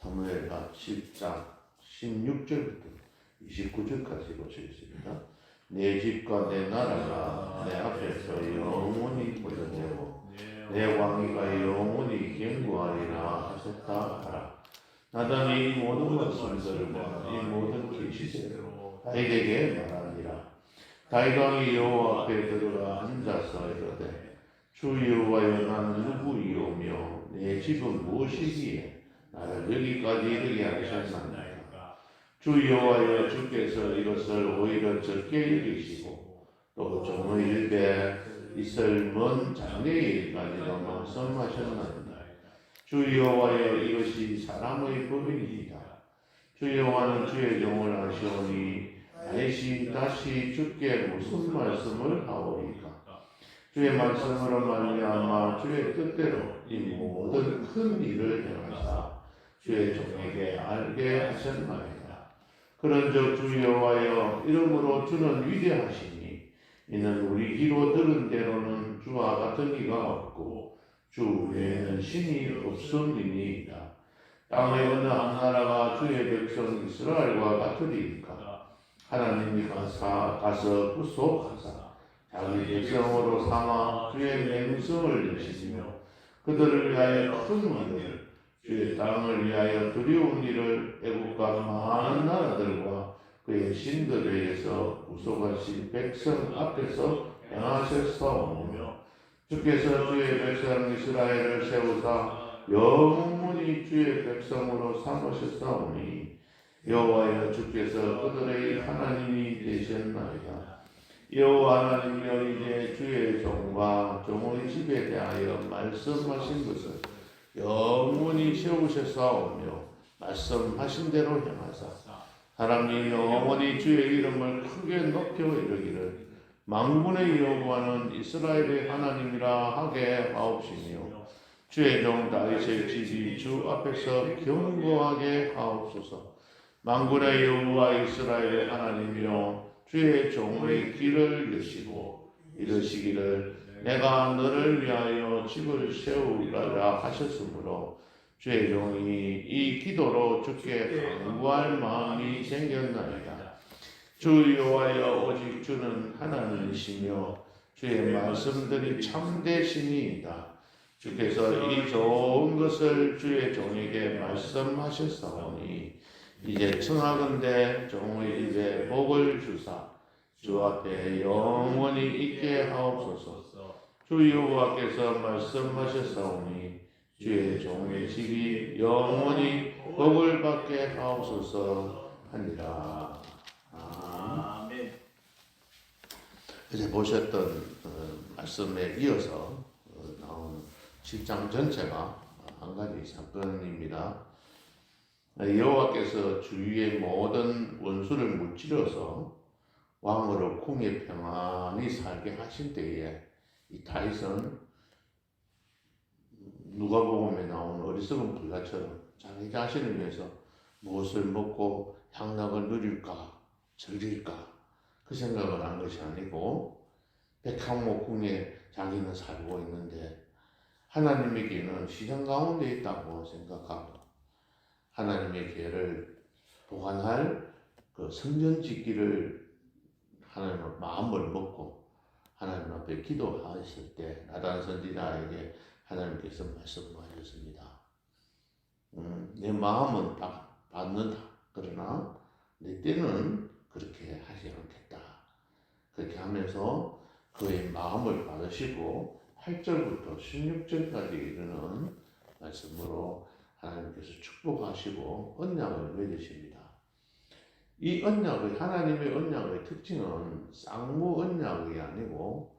사무엘하 10장 16절부터 29절까지 보시겠습니다. 내 집과 내 나라가 내 앞에서 영원히 보존되고 내 왕위가 영원히 견고하리라 하셨다 하라. 나단이 이 모든 말씀들과 이 모든 계시대로 다윗에게 말하니라. 다윗 왕이 여호와 앞에 들어가 앉아서 이르되 주 여호와여 나는 누구이오며 내 집은 무엇이기에 나를 여기까지 이르게 하셨나이까. 주 여호와여 주께서 이것을 오히려 적게 여기시고 또 종의 일에 있을 먼 장래의 일까지도 말씀하셨나이다. 주 여호와여 이것이 사람의 법이니이다. 주 여호와는 주의 종을 아시오니 다윗이 다시 주께 무슨 말씀을 하오리까. 주의 말씀으로 말미암아 주의 뜻대로 이 모든 큰 일을 행하사 주의 종에게 알게 하셨나이다. 그런즉 주 여호와여 이름으로 주는 위대하시니 이는 우리 귀로 들은 대로는 주와 같은 이가 없고 주 외에는 신이 없음이니이다. 땅의 어느 한 나라가 주의 백성 이스라엘과 같으리이까. 하나님이 가서 구속하사 자기 백성으로 삼아 주의 맹성을 여시며 그들을 위하여 큰 일을 주의 땅을 위하여 두려운 일을 애국과 많은 나라들과 그의 신들에게서 구속하신 백성 앞에서 행하셨사오며 주께서 주의 백성 이스라엘을 세우사 영원히 주의 백성으로 삼으셨사오니 여호와여 주께서 그들의 하나님이 되셨나이다. 여호와 하나님이여 이제 주의 종과 종의 집에 대하여 말씀하신 것을 영원히 세우셨사오며 말씀하신 대로 행하사 사람이 영원히 주의 이름을 크게 높여 이르기를 만군의 여호와는 이스라엘의 하나님이라 하게 하옵시며 주의 종 다윗의 집이 주 앞에서 견고하게 하옵소서. 만군의 여호와 이스라엘의 하나님이여 주의 종의 길을 여시고 이르시기를 내가 너를 위하여 집을 세우리라 하셨으므로 주의 종이 이 기도로 주께 간구할 마음이 생겼나이다. 주 여호와여 오직 주는 하나님이시며 주의 말씀들이 참되시니이다. 주께서 이 좋은 것을 주의 종에게 말씀하셨사오니 이제 청하건대 종의 입에 복을 주사 주 앞에 영원히 있게 하옵소서. 주 여호와께서 말씀하셨사오니 주의 종의 집이 영원히 복을 받게 하옵소서 하니라. 아멘. 이제 보셨던 말씀에 이어서 나온 7장 전체가 한 가지 사건입니다. 여호와께서 주위의 모든 원수를 무찌러서 왕으로 궁에 평안히 살게 하신 때에 이 다윗은 누가복음에 나온 어리석은 불가처럼 자기 자신을 위해서 무엇을 먹고 향락을 누릴까 즐길까 그 생각을 한 것이 아니고 백향목 궁에 자기는 살고 있는데 하나님에게는 시장 가운데 있다고 생각하고 하나님의 계를 보관할 그 성전 짓기를 하나님 마음을 먹고 하나님 앞에 기도하셨을 때 나단 선지자에게 하나님께서 말씀하셨습니다. 내 마음은 받는다. 그러나 내 때는 그렇게 하지 않겠다. 그렇게 하면서 그의 마음을 받으시고 8절부터 16절까지 이르는 말씀으로 하나님께서 축복하시고 언약을 맺으십니다. 이 언약의 하나님의 언약의 특징은 쌍무 언약이 아니고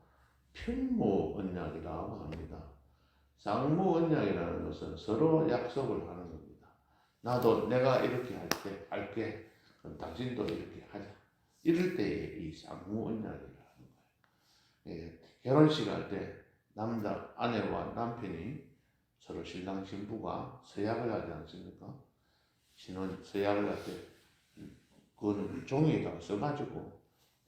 편무 언약이라고 합니다. 쌍무 언약이라는 것은 서로 약속을 하는 겁니다. 나도 내가 이렇게 할게. 그럼 당신도 이렇게 하자. 이럴 때에 이 쌍무 언약이라는 거예요. 예, 결혼식 할 때 아내와 남편이 서로 신랑 신부가 서약을 하지 않습니까? 신혼 서약을 할 때 그거는 종이에다가 써가지고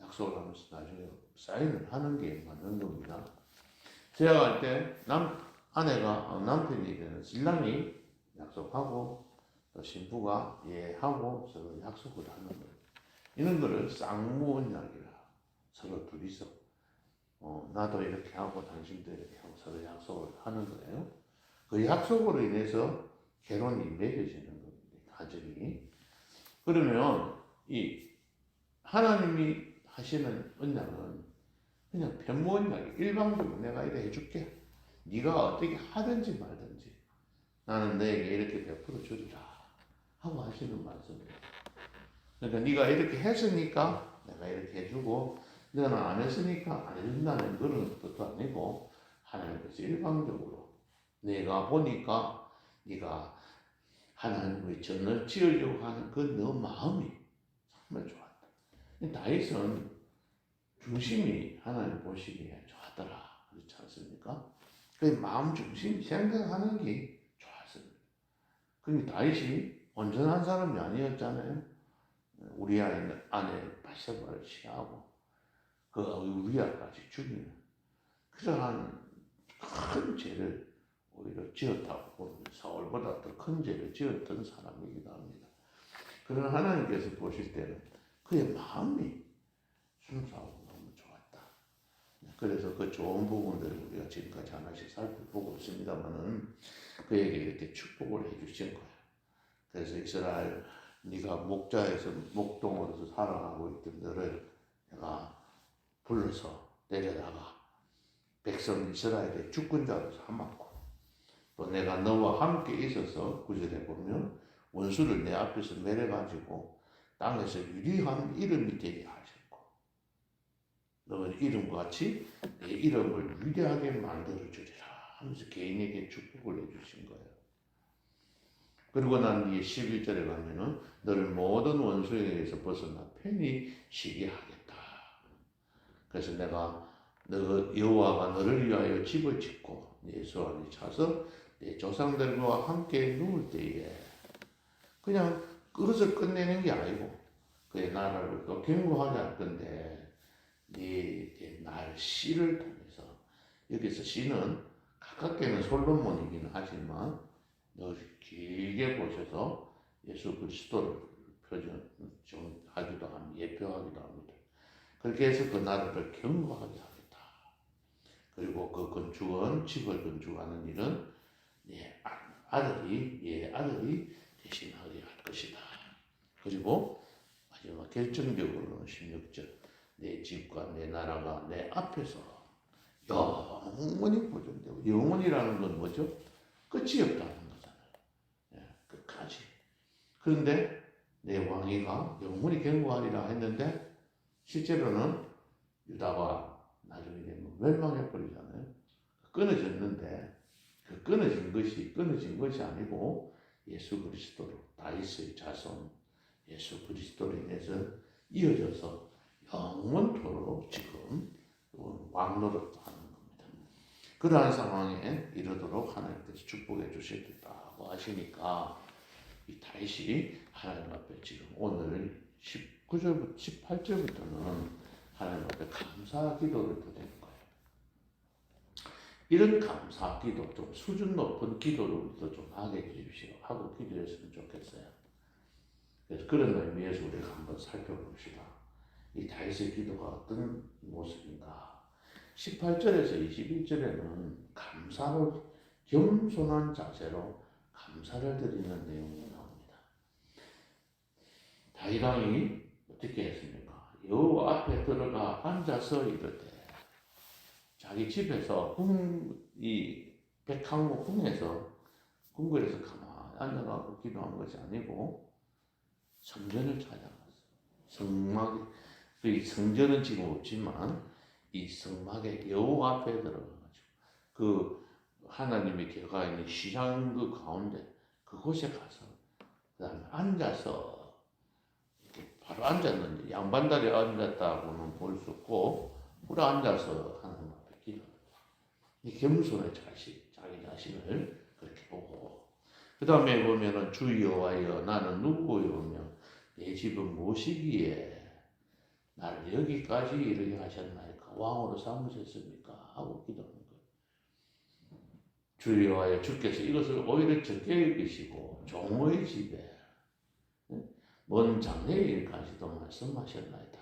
약속을 하면서 나중에 사인을 하는 게 맞는 겁니다. 서약할 때 남편이 되는 신랑이 약속하고 또 신부가 예 하고 서로 약속을 하는 거예요. 이런 거를 쌍무언약이라 서로 둘이서 나도 이렇게 하고 당신도 이렇게 하고 서로 약속을 하는 거예요. 그 약속으로 인해서 결혼이 맺어지는 겁니다. 가정이. 그러면 이 하나님이 하시는 언약은 그냥 편무언약이 일방적으로 내가 이래 해줄게. 네가 어떻게 하든지 말든지 나는 너에게 이렇게 베풀어 주리라 하고 하시는 말씀이에요. 그러니까 네가 이렇게 했으니까 내가 이렇게 해주고 너는 안 했으니까 안 해준다는 그런 뜻도 아니고 하나님께서 일방적으로 내가 보니까 네가 하나님의 전을 지으려고 하는 그 너 마음이 정말 좋았다. 다윗은 중심이 하나님 보시기에 좋았더라. 그렇지 않습니까? 그 마음 중심 생각하는 게 좋았습니다. 그러니까 다윗이 온전한 사람이 아니었잖아요. 우리아 안에 바세바를 취하고 그 우리아까지 죽이는 그러한 큰 죄를 오히려 지었다고 봅니다. 사울보다 더 큰 죄를 지었던 사람이기도 합니다. 그러나 하나님께서 보실 때는 그의 마음이 순수하고 너무 좋았다. 그래서 그 좋은 부분들을 우리가 지금까지 하나씩 살펴보고 있습니다만은 그에게 이렇게 축복을 해주신 거예요. 그래서 이스라엘 네가 목자에서 목동으로서 살아가고 있던 너를 내가 불러서 내려다가 백성 이스라엘의 주권자로 삼았고 또 내가 너와 함께 있어서 9절에 보면 원수를 내 앞에서 내려가지고 땅에서 유리한 이름이 되게 하셨고 너의 이름과 같이 내 이름을 위대하게 만들어주리라 하면서 개인에게 축복을 해주신 거예요. 그리고 난 뒤에 11절에 가면은 너를 모든 원수에게서 벗어나 편히 쉬게 하겠다. 그래서 내가 너 여호와가 너를 위하여 집을 짓고 내 수완에 차서 내 조상들과 함께 누울 때에 그냥 그것을 끝내는 게 아니고 그의 나라를 또 견고하게 할 건데 날 씨를 통해서 여기서 씨는 가깝게는 솔로몬이긴 하지만 길게 보셔서 예수 그리스도를 표현 좀 하기도 합니다. 예표하기도 합니다. 그렇게 해서 그 나라를 견고하게 하겠다. 그리고 그 건축은 집을 건축하는 일은 아들이 대신하게 할 것이다. 그리고 마지막 결정적으로는 16절 내 집과 내 나라가 내 앞에서 영원히 보존되고 영원이라는 건 뭐죠? 끝이 없다는 거잖아요. 끝까지. 그런데 내 왕위가 영원히 견고하리라 했는데 실제로는 유다가 나중에 되면 멸망해 버리잖아요. 끊어진 것이 아니고 예수 그리스도로 다윗의 자손 예수 그리스도로 인해서 이어져서 영원토록 지금 왕노릇 하는 겁니다. 그러한 상황에 이르도록 하나님께서 축복해 주시겠다고 하시니까 이 다윗이 하나님 앞에 지금 오늘 19절부터 18절부터는 하나님 앞에 감사 기도를 드리는 거예요. 이런 감사 기도, 좀 수준 높은 기도를 우리도 좀 하게 해주십시오. 하고 기도했으면 좋겠어요. 그래서 그런 의미에서 우리가 한번 살펴봅시다. 이 다윗의 기도가 어떤 모습인가? 18절에서 21절에는 감사로 겸손한 자세로 감사를 드리는 내용이 나옵니다. 다윗 왕이 어떻게 했습니까? 여호와 앞에 들어가 앉아서 이르되 자기 집에서 이 백항목 궁에서 궁궐에서 가만히 앉아가고 기도한 것이 아니고 성전을 찾아갔어요. 성막에 그 성전은 지금 없지만 이 성막에 여호와 앞에 들어가가지고 그 하나님의 궤가 있는 시장 그 가운데 그곳에 가서 그다음에 앉아서 이렇게 바로 앉았는데 양반다리에 앉았다고는 볼 수 없고 우리 앉아서 하나님 앞에 기도합니다. 이 겸손의 자기 자신을 그렇게 보고 그 다음에 보면은 주 여호와여 나는 누구요며 내 집은 무엇이기에 나를 여기까지 이르게 하셨나이까 왕으로 삼으셨습니까 하고 기도하는 거예요. 주 여호와여 주께서 이것을 오히려 적게 여기시고 종의 집에 먼 장래일까지도 말씀하셨나이다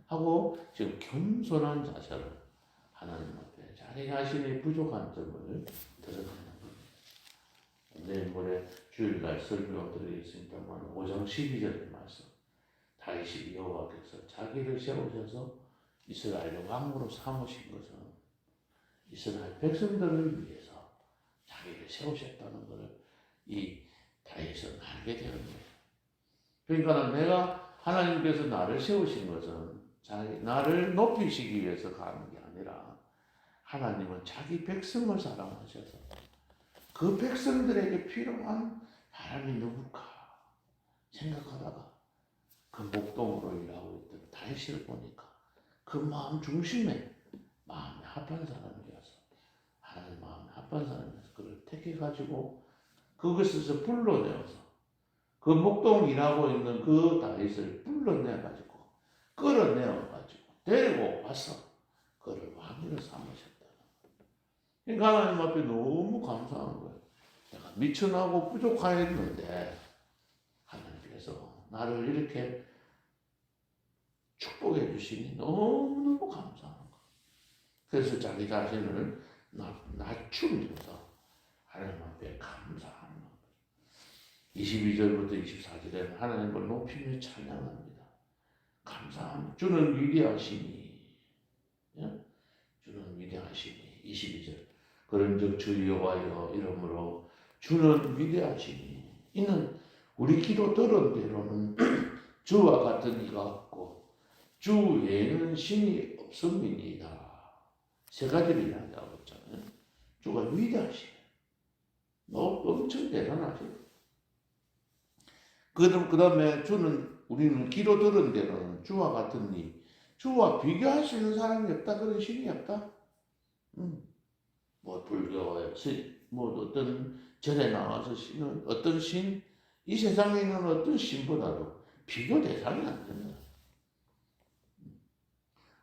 하고 지금 겸손한 자세로 하나님 앞에 자기 자신의 부족한 점을 드러내는 겁니다. 내일 모레 주일날 설교드리겠습니다만 5장 12절의 말씀, 다윗이 여호와께서 자기를 세우셔서 이스라엘의 왕으로 삼으신 것은 이스라엘 백성들을 위해서 자기를 세우셨다는 것을 이 다윗은 알게 되는 거예요. 그러니까 내가 하나님께서 나를 세우신 것은 나를 높이시기 위해서 가는 게 아니라 하나님은 자기 백성을 사랑하셔서 그 백성들에게 필요한 사람이 누굴까 생각하다가 그 목동으로 일하고 있던 다윗을 보니까 그 마음 중심에 마음이 합한 사람이어서 하나님 마음이 합한 사람이어서 그를 택해가지고 그것에서 불러내어서 그 목동 일하고 있는 그 다윗을 불러내가지고 끌어내어가지고 데리고 와서 그를 왕으로 삼으셨다. 그러니까 하나님 앞에 너무 감사한 거예요. 내가 미천하고 부족하였는데 하나님께서 나를 이렇게 축복해 주시니 너무너무 감사한 거예요. 그래서 자기 자신을 낮추면서 하나님 앞에 감사하는 거예요. 22절부터 24절에는 하나님을 높이며 찬양합니다. 감사합니다. 주는 위대하시니, 주는 위대하시니. 22절 그런즉 주 여호와여 이러므로 주는 위대하시니 이는 우리 기도 들은 대로는 주와 같은 이가 없고 주 외에는 신이 없음이니이다. 세 가지를 이야기하고 있잖아요. 주가 위대하시네. 엄청 대단하죠. 그 다음에 우리는 기도 들은 대로는 주와 같은 이, 주와 비교할 수 있는 사람이 없다. 그런 신이 없다. 뭐 불교에 뭐 어떤 절에 나와서 신은 어떤 신, 이 세상에 있는 어떤 신보다도 비교 대상이 안 된다.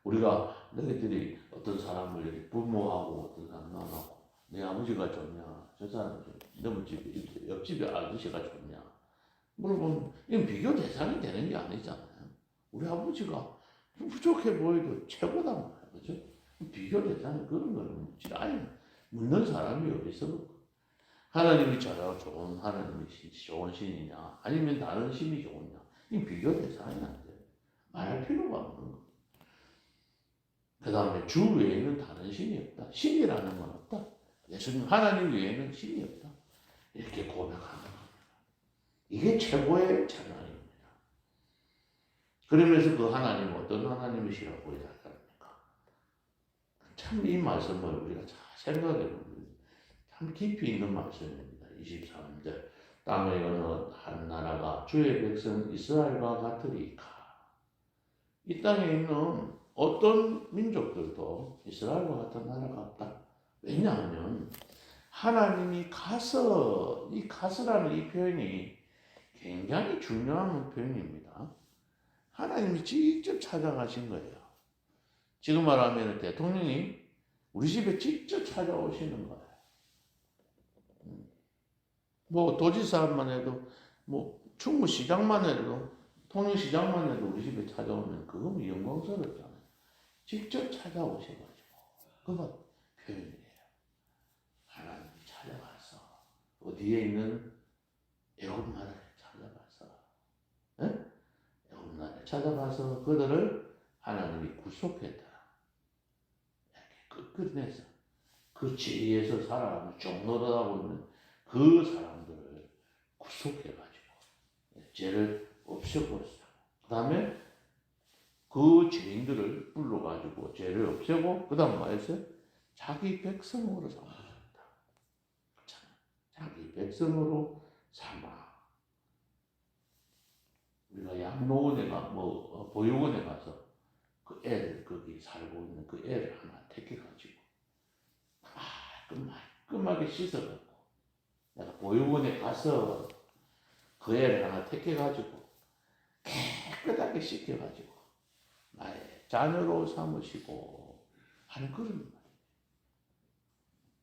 우리가 너희들이 어떤 사람을 이렇게 부모하고 어떤 사람 나하고 내 아버지가 좋냐, 저 사람 너무 집에 옆집에 아저씨가 좋냐 물어보면 이건 비교 대상이 되는 게 아니잖아요. 우리 아버지가 부족해 보여도 최고다 말이야, 그죠? 비교 대상이 그런 거는 아예 묻는 사람이 어디 있어? 하나님이 좋은 하나님이 좋은 신이냐, 아니면 다른 신이 좋으냐, 이 비교 대상이 안 돼. 말할 필요가 없는 거. 그 다음에 주 외에는 다른 신이 없다. 신이라는 건 없다. 예수님 하나님 외에는 신이 없다. 이렇게 고백하는 겁니다. 이게 최고의 찬양입니다. 그러면서 그 하나님은 어떤 하나님이시라고 이야기합니까? 참 이 말씀을 우리가 잘 생각해 보면 참 깊이 있는 말씀입니다. 23절 땅의 어느 한 나라가 주의 백성 이스라엘과 같으리까. 이 땅에 있는 어떤 민족들도 이스라엘과 같은 나라가 없다. 왜냐하면 하나님이 가서, 이 가서라는 이 표현이 굉장히 중요한 표현입니다. 하나님이 직접 찾아가신 거예요. 지금 말하면 대통령이 우리 집에 직접 찾아오시는 거예요. 뭐 도지사만 해도, 뭐 충무시장만 해도, 통영시장만 해도 우리 집에 찾아오면 그건 영광스럽잖아요. 직접 찾아오셔가지고 그건 표현이에요. 하나님이 찾아가서 어디에 있는 애굽 나라에 찾아가서, 애굽 나라에 찾아가서 그들을 하나님이 구속했다. 이렇게 끝내서 그 죄에서 살아가며 종노릇하고 있는 그 사람들을 구속해가지고 죄를 없애버렸어요. 그 다음에 그 죄인들을 불러가지고 죄를 없애고 그 다음 뭐 했어요? 자기 백성으로 삼으셨다. 자기 백성으로 삼아. 우리가 양로원에 보육원에 가서 그 애를 거기 살고 있는 그 애를 하나 택해가지고 깔끔하게 씻어갖고 내가 보육원에 가서 그 애를 하나 택해가지고 깨끗하게 씻겨가지고 나의 자녀로 삼으시고 하는 그런 말이에요.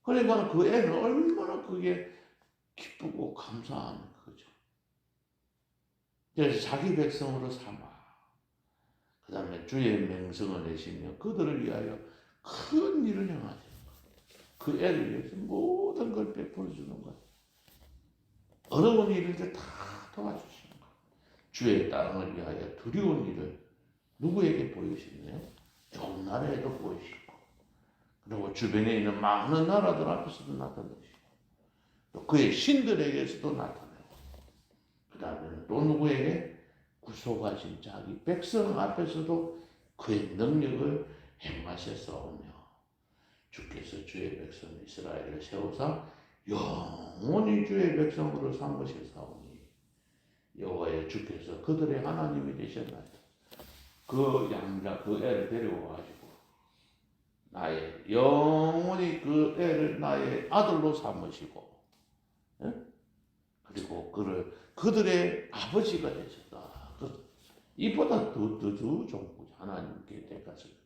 그러니까 그 애는 얼마나 그게 기쁘고 감사하는 거죠. 그래서 자기 백성으로 삼아 그 다음에 주의 명성을 내시며 그들을 위하여 큰 일을 행하시는 거예요. 그 애를 위해서 모든 걸 베풀어 주는 거예요. 어려운 일을 다 도와주시는 거예요. 주의 땅을 위하여 두려운 일을 누구에게 보이시나요? 온 나라에도 보이시고, 그리고 주변에 있는 많은 나라들 앞에서도 나타내시고, 또 그의 신들에게서도 나타내고, 그 다음에는 또 누구에게? 구속하신 자기 백성 앞에서도 그의 능력을 행하셨사오며, 주께서 주의 백성 이스라엘을 세우사 영원히 주의 백성으로 삼으셨사오니 여호와의 주께서 그들의 하나님이 되셨나이다. 그 양자 그 애를 데려와가지고 나의 영원히 그 애를 나의 아들로 삼으시고, 예? 그리고 그들의 아버지가 되셨다. 이보다 더 좋은 거죠. 하나님께 택하셨습니다.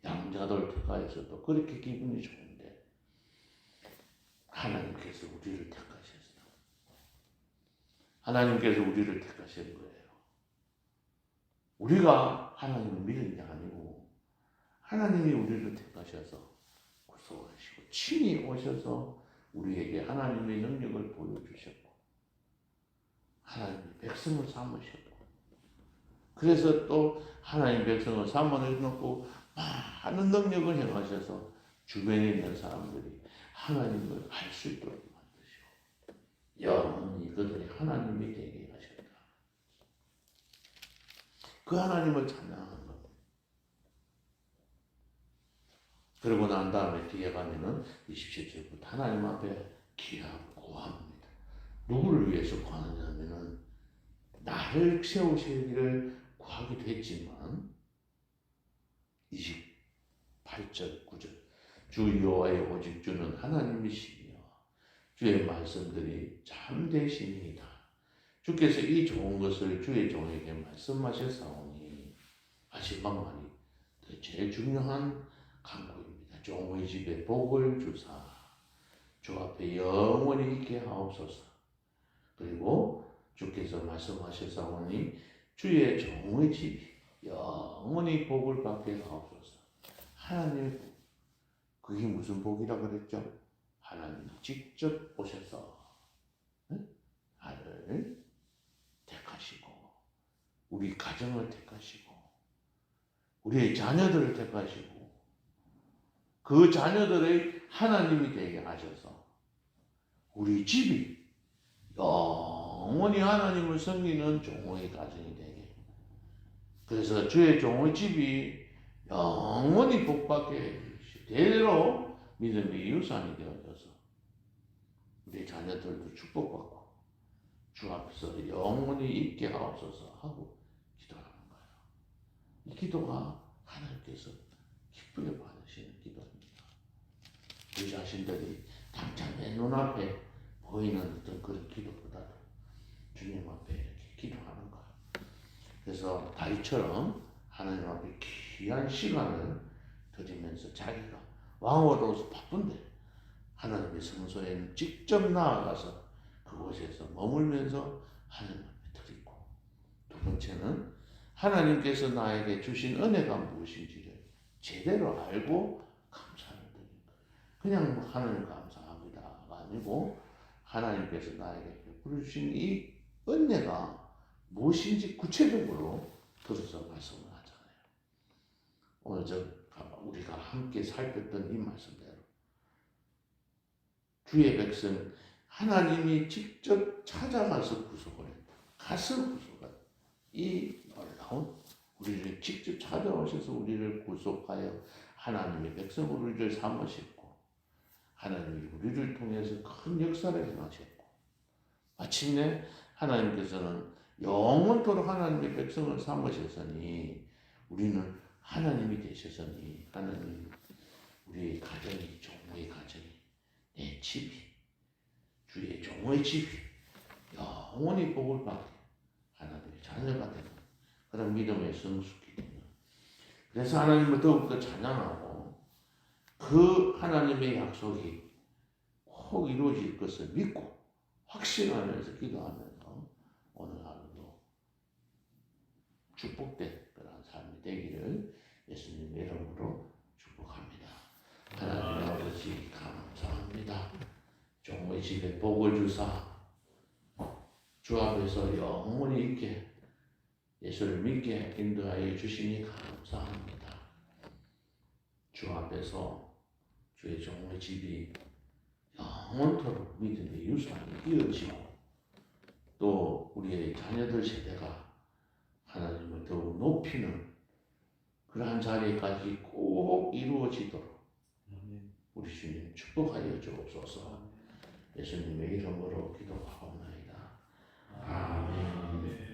양자들 택하여서도 그렇게 기분이 좋은데 하나님께서 우리를 택하셨어요. 하나님께서 우리를 택하신 거예요. 우리가 하나님을 믿은 게 아니고 하나님이 우리를 택하셔서 구속하시고 친히 오셔서 우리에게 하나님의 능력을 보여주셨고 하나님의 백성을 삼으셨고, 그래서 또 하나님 백성을 삼아내놓고 많은 능력을 행하셔서 주변에 있는 사람들이 하나님을 알 수 있도록 만드시고 영원히 그들이 하나님이 되게 하셨다. 그 하나님을 찬양하는 겁니다. 그러고 난 다음에 뒤에 가면은 27절부터 하나님 앞에 기하고 고합니다. 누구를 위해서 구하느냐면은 나를 세우시기를 구하기도 했지만 28절 9절 주 여호와의 오직 주는 하나님이시며 주의 말씀들이 참되시니이다. 주께서 이 좋은 것을 주의 종에게 말씀하셨사오니, 마지막 말이 제일 중요한 간구입니다. 종의 집에 복을 주사 주 앞에 영원히 있게 하옵소서. 그리고 주께서 말씀하셨사오니 주의 종의 집이 영원히 복을 받게 하옵소서. 하나님의 복, 그게 무슨 복이라 그랬죠? 하나님이 직접 오셔서 나를 택하시고 우리 가정을 택하시고 우리의 자녀들을 택하시고 그 자녀들의 하나님이 되게 하셔서 우리 집이 영원히 하나님을 섬기는 종의 가정이 되게, 그래서 주의 종의 집이 영원히 복받게 해주시고 대대로 믿음의 유산이 되어져서 우리 자녀들도 축복받고 주 앞에서 영원히 있게 하옵소서 하고 기도하는 거예요. 이 기도가 하나님께서 기쁘게 받으시는 기도입니다. 우리 자신들이 당장 내 눈앞에 보이는 어떤 그런 기도보다도 주님 앞에 이렇게 기도하는 거예요. 그래서 다윗처럼 하나님 앞에 귀한 시간을 드리면서 자기가 왕으로서 바쁜데 하나님의 성소에 직접 나아가서 그곳에서 머물면서 하나님 앞에 드리고, 두 번째는 하나님께서 나에게 주신 은혜가 무엇인지를 제대로 알고 감사를 드리는 거예요. 그냥 하나님 감사합니다가 아니고 하나님께서 나에게 베풀어 주신 이 은혜가 무엇인지 구체적으로 들어서 말씀을 하잖아요. 오늘 우리가 함께 살폈던 이 말씀대로 주의 백성 하나님이 직접 찾아가서 구속을 했다. 가서 구속을 했다. 이 놀라운 우리를 직접 찾아오셔서 우리를 구속하여 하나님의 백성으로 우리를 삼으셨고 하나님이 우리를 통해서 큰 역사를 행하셨고 마침내 하나님께서는 영원토록 하나님의 백성을 삼으셨으니 우리는 하나님이 되셨으니 하나님 우리의 가정이 종의 가정이 내 집이 주의 종의 집이 영원히 복을 받게 하나님의 자녀가 되는 그런 믿음의 성숙이 되는, 그래서 하나님을 더욱더 찬양하고 그 하나님의 약속이 꼭 이루어질 것을 믿고 확신하면서 기도하면서 오늘 하루도 축복된 그런 삶이 되기를 예수님의 이름으로 축복합니다. 하나님 아버지 감사합니다. 종의 집에 복을 주사 주 앞에서 영원히 있게 예수를 믿게 인도하여 주시니 감사합니다. 주 앞에서 주의 종의 집이 영원토록 믿음의 유산이 이어지고 또 우리의 자녀들 세대가 하나님을 더욱 높이는 그러한 자리까지 꼭 이루어지도록 우리 주님 축복하여 주옵소서. 예수님의 이름으로 기도하옵나이다. 아멘.